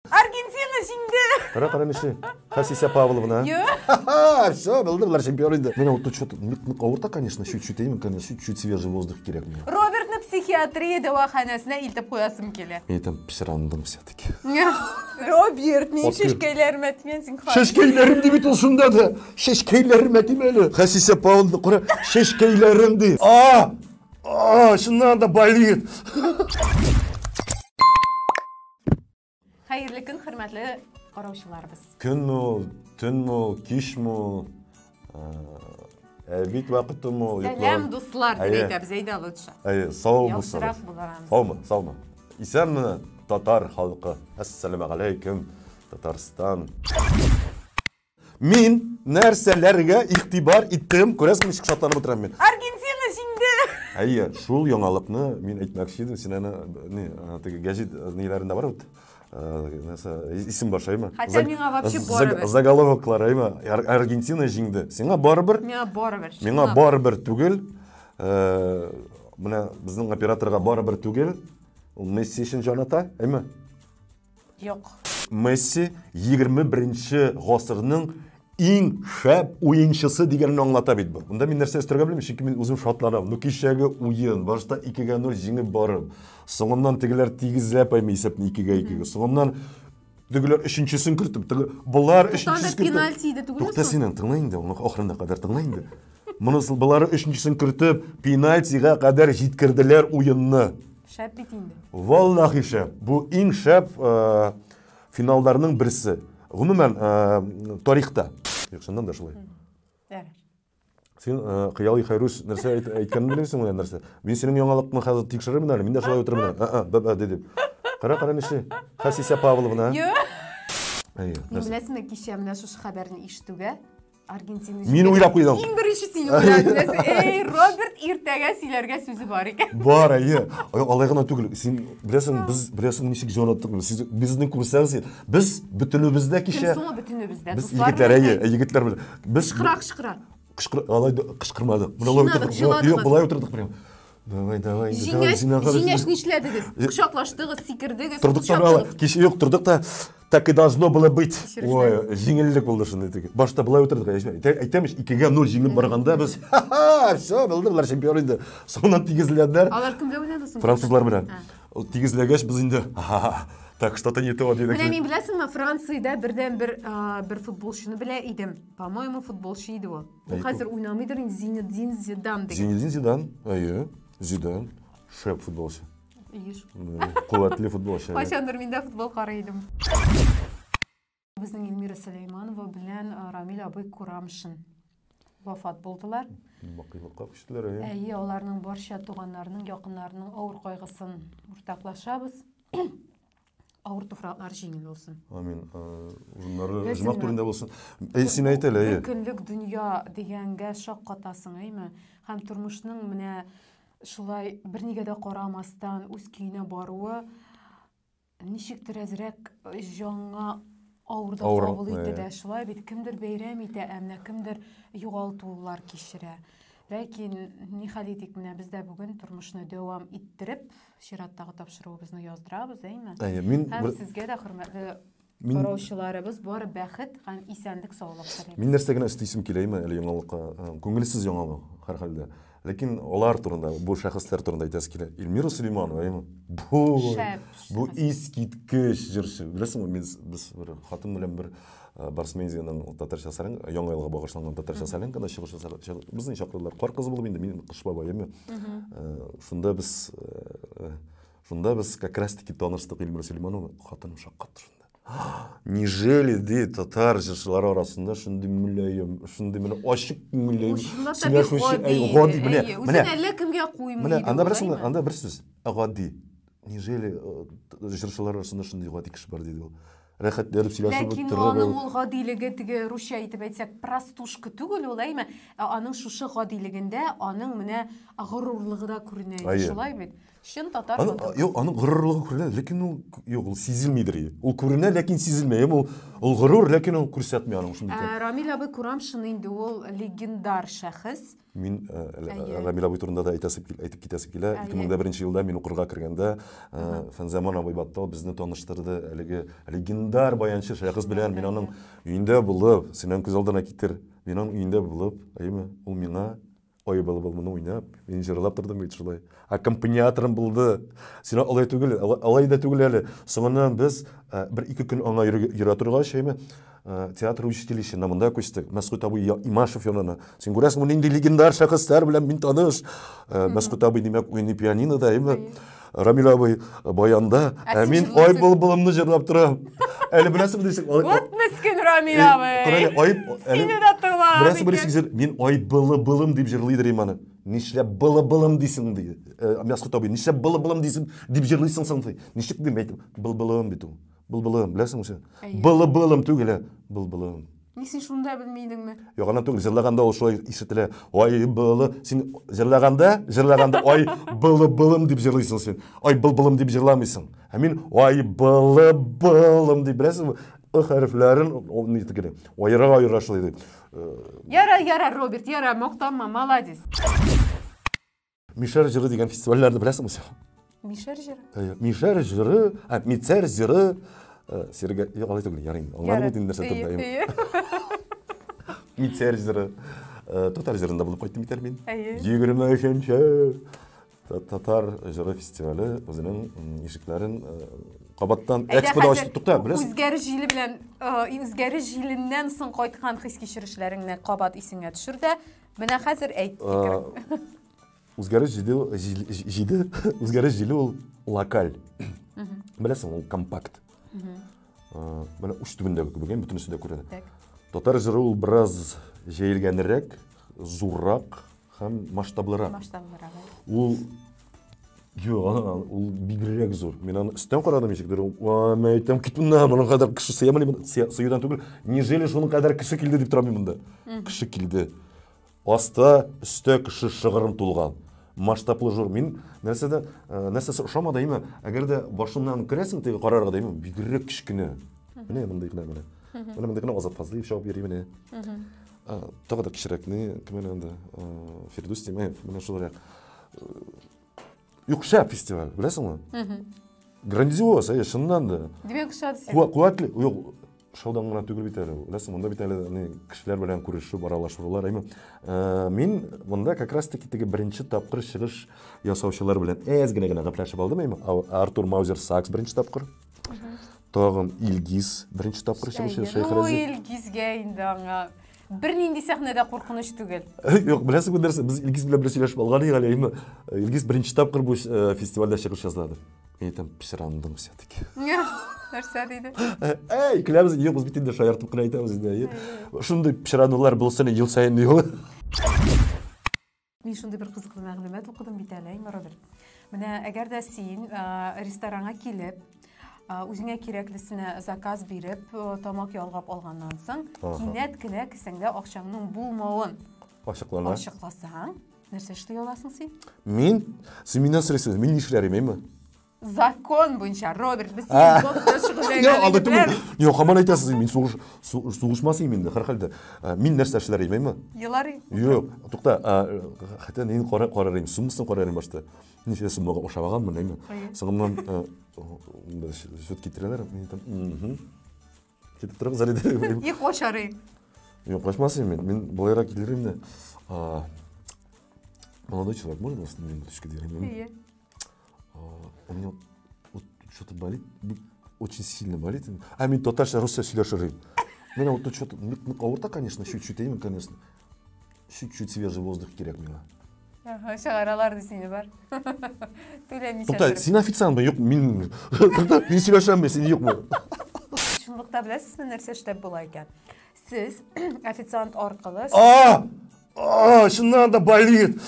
Аргентина жеңді. Қара неше? Хасися Павловна. Все, білдірлер чемпион енді. Мен вот тут что-то ауырта, конечно, чуть-чуть деймін, конечно, чуть-чуть свежий воздух керек мне. Робертны психиатрия дауаханасына илтіп қоясым келе. Мен там пішірандым все-таки. Роберт, мен шешкейлерім әтменсің қай. Шешкейлерім демейді ол шында да. Шешкейлерім әтемелі. Хасися Павловна, құра, шешкейлерім де. Шыннан да болит. Қайырлы күн, құрметлі қараушыларымыз. Күн мол, түн мол, кеш мол, әбит вақыты мол. Сәлем достылар деп айтамыз, айда лучше. Сау мұсыз. Сау. Исәммі татар халқы. Ассаламу алейкум, Татарстан. Мен нәрселерге иқтибар иттім, көресің мешік шатланып отырам мен. Аргентина жеңді. Шул яңалықны мен айтмақшы едім, сен газет нелерінде бар өт. Исім бар шайма. Хотя меңа вообще барыбір. Заголовоклар айма. Аргентина жеңді. Сеңа барыбір? Меңа барыбір түгел. Мына біздің операторға барыбір түгел. Месси үшін жаната, айма? Жоқ. Месси 21-ші ғасырның ең шәп ойыншысы дегенін аңлата бейді бұл. Мұнда мен нәрсе өстірге білем, шекі мен өзім шатланам. Нүкешегі ойын, башта 2-0 жеңіп барып. Соңымнан тегілер тегізләп айма есептін 2-2. Соңымнан тегілер үшіншісін күртіп. Бұлар үшіншісін күртіп. Пенальти еді түгілесің? Тоқта сенен тыңлайынды, оны ақырында қадар тыңлайынды. Мұнысыл бұлары үшіншісін күртіп, пенальтиға қадар жеткірділер ойынны. Шәп бетейінді. Валлахи шәп. Бұл ең шәп финалдарының бірісі. Ғұмымен тарихта. Шындан да шылай. Сен қиялы қайрус нәрсе айтканын білемісің мұнан нәрсе? Мен сенің яңалықпын қазір текшірімін әлі, мен де шылай отырмын. Дедіп. Қара неше? Хасися Павловна. Мен білесің ме кеше мына шушы хабарын иштуге? Аргентина мен ойлап қойдым. Ең бірінші сен ойладың. Роберт ертеге силерге сөзі бар екен. Бар, алайғана түгіл. Сен білесің нешік жонаттық. Біздің көрсеңіз, біз бүтінімізді кеше... Кім соңы бүтінімізді? Біз егетлер білі. Қышқырмады. Бұлай отырдық прям. Давай. Жеңеш нешледіңіз? Құшақлаштығыз, секірдіңіз, құшақтыңыз. Кеше yok тұрдық та, так и должно было быть. Ой, жеңілік болды шынды. Башта бұлай отырдық. Айтамыш, 2-0 жеңіп барғанда біз, все, білдірлер чемпион енді. Соңынан тегізіледер. Алар кімді ойнадысың? Французлар білен. Тегізілегеш біз енді, так что-то не то. Міне мен білесің ма, Францияда бірден бір футболшыны біле едім. По-моему, футболшы еді ол. Ол қазір ойнамайдыр, Зинедин Зидан деген. Зинедин Зидан, Зидан, шеп футболшы. Қуатлы футболшы. Пашандар мен де футбол қарайдым. Біздің Эльмира Сулейманова білен Рамиль абай Курамшин вафат болдылар. Бақилыққа күштілер, оларының барша туғандарының, яқындарының ауыр қойғысын ұртақлашабыз. Ауыр тұфрақлар жеңіл болсын. Амин. Ұжымдары жұмақ түрінде болсын. Сен айтылы, Күнлік дүния дегенге шақ қатасың, Хәм тұрмышының міне шылай бірнеге де қарамастан өз күйіне баруы нешіктір әзірек жаңа ауырда қабыл етеді. Шылай бет кімдір бейрем еті, әміне кімдір юғалтулар кешірі. Ләкин не хал етек міне бізді бүгін тұрмышыны дөуам иттіріп, шираттағы тапшыруыбызны яздырабыз, Хәм сізге де құрметлі қараушыларыбыз бар бәхіт һәм исәнлік саулық тілейміз. Мен нәрсегені істейсім келеймі әлі яңалыққа? Көңілсіз яңалы, har halda. Lekin olar turunda, bu şahıslar turunda aytası keladi. Elmira Süleymanova, bu eskitkish jurchi. Bilasizmi, biz bir xotin bilan bir Barsmenziyadan tatarcha salang, yangi yilga bag'ishlangan tatarcha salang, qana shiqishlar. Bizning shoqirlar qor qizi bo'lib endi, men qish boboyim. Shunda biz как раз таки tanıştık Elmira Süleymanova, xotinim shoqqatdi shunda. Нежели де татар жыршылар арасында шынды мүлейім, шынды мені ашық мүлейім. Ғади, өзін әлі кімге қоймайды. Анда бір сөз, ғади. Нежели жыршылар арасында шынды ғади кіші бар дейді ол. Рәхәтлеріп сөйлесіп Ләкин аның ол ғадилігі тіге рушя етіп әйтсек, простушқы түгіл олай ма? Аның шушы ғадилігінде аның міне ғырурлығы да көрінеді. Шылай бет. Шын татар Yok, aның ғұрырлығы көрінеді, лекен ол, yok, ол сезілмейдір. Ол көрінеді, лекен сезілмей. Ол ғұрыр, лекен ол көрсетмей аның шын екен. Рамил абай көрам шын инде ол легендар шәхіс. Мен Рамил абай турында да айтып кетесіп келе. 2001 жылда мен оқырға кіргенде Фәнзаман абай баттал бізді таныштырды. Әлігі легендар баяншы шәхіс білән мен аның үйінде болып, сенен көз алдына кетер. Мен аның үйінде болып, ол меңа ой был ойнап, мен жырлап тұрдым бейт шылай. Аккомпаниаторым болды. Сен алай да түгіл әлі. Соңынан біз бір-екі күн аңа ера тұрға шайме театр училище намында көстік. Мәсғұт абы Имашев янына. Сен көресің, мұн енді легендар шәхістер білән мен таныш. Мәсғұт абы демек ойны пианино да, Рамил абай баянда, мен ой бұл-бұлымны жырлап тұрам. Әлі біләсің десек. Вот мүскен Рамил абай. Сені да тұла. Біләсің білесің, мен ой бұл-бұлым деп жырлайдыр еманы. Нишләп бұл-бұлым дейсің дейді. Мәсғұт абай, нишләп бұл-бұлым дейсің деп жырлайсың саңсай. Нишләп дейм әйтім, бұл-бұлым дейді. Бұл-бұлым, біләсің мүсен? Бұл-бұлым түгілі, бұл-бұлым. Несін шында білмейдің ме? Yok, ana түгіл, жырлағанда ол шолай ишетілі. Ой, бұлы, сен жырлағанда, ой, бұлым деп жырлайсың сен. Ой, бұлым деп жырламайсың. Мен ой, бұлым деп білесің, әріфлерін, не етігілі, ойыра шылайды. Яра, Роберт, яра, моқтанма, молодец. Мишер жыры деген фестивальлерді білесің сен? Мишер жыры? Мишер жыры, Мицер жыры. Серге, алай түгіл, ярайын. Оңлар өтін нәрсе Митер жыры, татар жырында болып қойттым етер мен. 23-ші татар жыры фестивалі өзінің ешіклерін қабаттан экспода ашты тұқта, білесің? Үзгәрі жиліннен сын қойтқан қыз кешірішлеріңне қабат исіңе түшірді. Міне қазір әйт фикірім. Үзгәрі жилі ол локаль. Білесің, ол компакт. Бәлі үш түбіндегі көбіген, бүтінісі де көреді. Татар жыры ол біраз жайылгенірек, зуррақ, һәм масштаблырақ. Ол бигірірек зор. Мен аны үстен қарадым ешекдер. Мен айтам, кетімна, мұның қадар кіші сыйудан түгіл. Нежелі шының қадар кіші келді деп тұрам мұнда. Кіші келді. Аста, үсті кіші шығырым тұлған. Масштаблы жор. Мен нәрсесі ұшамады ема, әгерде башымнан көресің тегі қарарға да ема, бигірірек кішкіне. Міне, мұндайқына міне. Мұндайқына азат фазлиев шауып ері міне. Тағы да кішірекні, кімен әнді, Фердус Темаев, міне шылыряқ. Юқ шәп фестиваль, білесің ма? Грандиоз, шыннан да. Демек шады сен? Қуатлы, шаудан ғана түгіл бітәлі. Білесің, мұнда бітәлі кішілер білән көріші, баралашырулар. Мен мұнда как раз таки бірінші тапқыр шығыш ясаушылар білән әзгіне-гіне ғаплашып алдым. Артур Маузер Сакс бірінші тапқыр. Тағым Илгиз бірінші тапқыр шығыш. Илгизге енді аңа бірненде сәхнеде қорқыныш түгел. Жоқ, білесің көндерсі, біз Илгиз біле бір сөйлешіп алғаны ғалайымы. Илгиз бірінші тапқыр бұл фестивальда шығыш жазылады. Мен етім пішірандым все-таки. Нәрсе дейді? Күлеміз, біз бітінде шайартып қына айтамыз. Шынды пішіранулар болсаны ел сайын дейол. Мен шынды бір қызық мәғлімет оқыдым бітәлі, Роберт. Міне, әгер де сен ресторанға келіп, өзіңе кереклісіне заказ беріп, тамақ ялғап алғаннан соң, кенет кіне кісіңде ақшаңның болмауын ашықласаң, нәрсе ішті яласың сен? Мен? Сен менен сұрайсыз, мен не ішілер емеймі? Закон бойынша, Роберт, біз сен бокста шығып жәңгелі. Жоқ, қаман айтасыз, мен соғышмасы еменді, қарқалды. Мен нәрсе ішілер емеймі? Елар ем? Жоқ, тұқта, қайта нейін қорар ем, сұмысын қорар ем башты. Неше сұмыға ұшабаған мұн әйме. Соғымнан сөт кетірелер, мен айтам, кетіп тұрық зар едер. Ек қошар ем? Жоқ, қошмасы емен, мен бұлайра келер емді. Молодой человек, можно вас на минуточку дверь? У меня вот что-то болит, очень сильно болит. Мен татарша русша сөйлешірейм. Мен вот тут что-то, ауырта, конечно, чуть-чуть, именно, конечно. Чуть-чуть свежий воздух керек мені. Шағаралар десене бар. Тоқта, сен официант ба? Жоқ, мен сөйлешем бе, сен жоқ ба? Шындықта білесіз мен нәрсе штеп бола екен. Сіз официант арқылы... Шыннан да болит.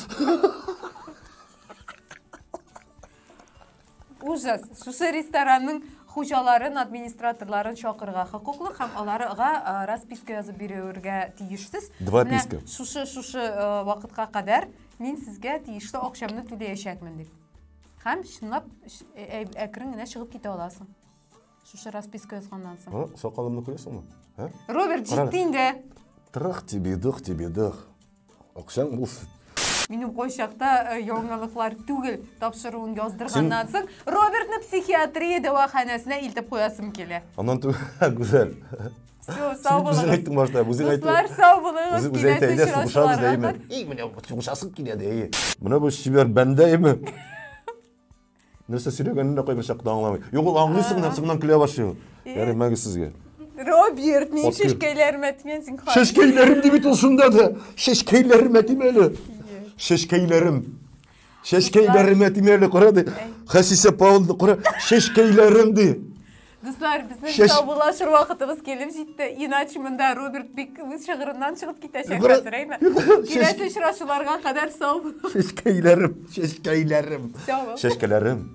Ужас. Шушы ресторанның хужаларын, администраторларын шақырға хақуқлы, һәм аларыға расписка язып беруге тиешсіз. Два писка. Шушы вақытқа қадар мен сізге тиешті ақшамны төлейшекмін деп. Һәм шунлап әкрен генә чыгып китә аласың. Шушы расписка язганнан соң. Сакалымны күрәсеңме? Роберт, җитте инде. Тырых тебе дых. Акчаң булсын. Минем койчакта яңалыклар түгел тапшыруын яздырганнан соң Робертны психиатрия дәваханәсенә илтеп куясым килә. Аннан түгел. Все, сау булыгыз. Үзең әйттең башта, үзең әйттең. Дуслар, сау булыгыз. Үзең әйтә, сугышабыз дәйме? Менә сугышасың килә дәй. Менә бу шибәр бәндәйме? Нәрсә сөйләгәнне кай бер чакта аңламый. Юк, ул аңлыйсың, нәрсәңнән көлә башлый. Ярый, мәгә сезгә. Роберт, мин шешкәйләрем әтмән син. Шешкәйләрем дип бит ул шунда да. Шешкәйләрем әтим әле. Шешкәйләрем. Шешкәйләрем әтим әле, кара ди. Хәсисә Павловна, кара, шешкәйләрем ди. Дуслар, безнең саубулашыр вакытыбыз килеп җитте. Иначе монда Роберт бик үз шыгырыннан чыгып китәчәк хәзер, әйме? Киләсе очрашуларга кадәр сау булыгыз. Шешкәйләрем. Сау. Шешкәләрем.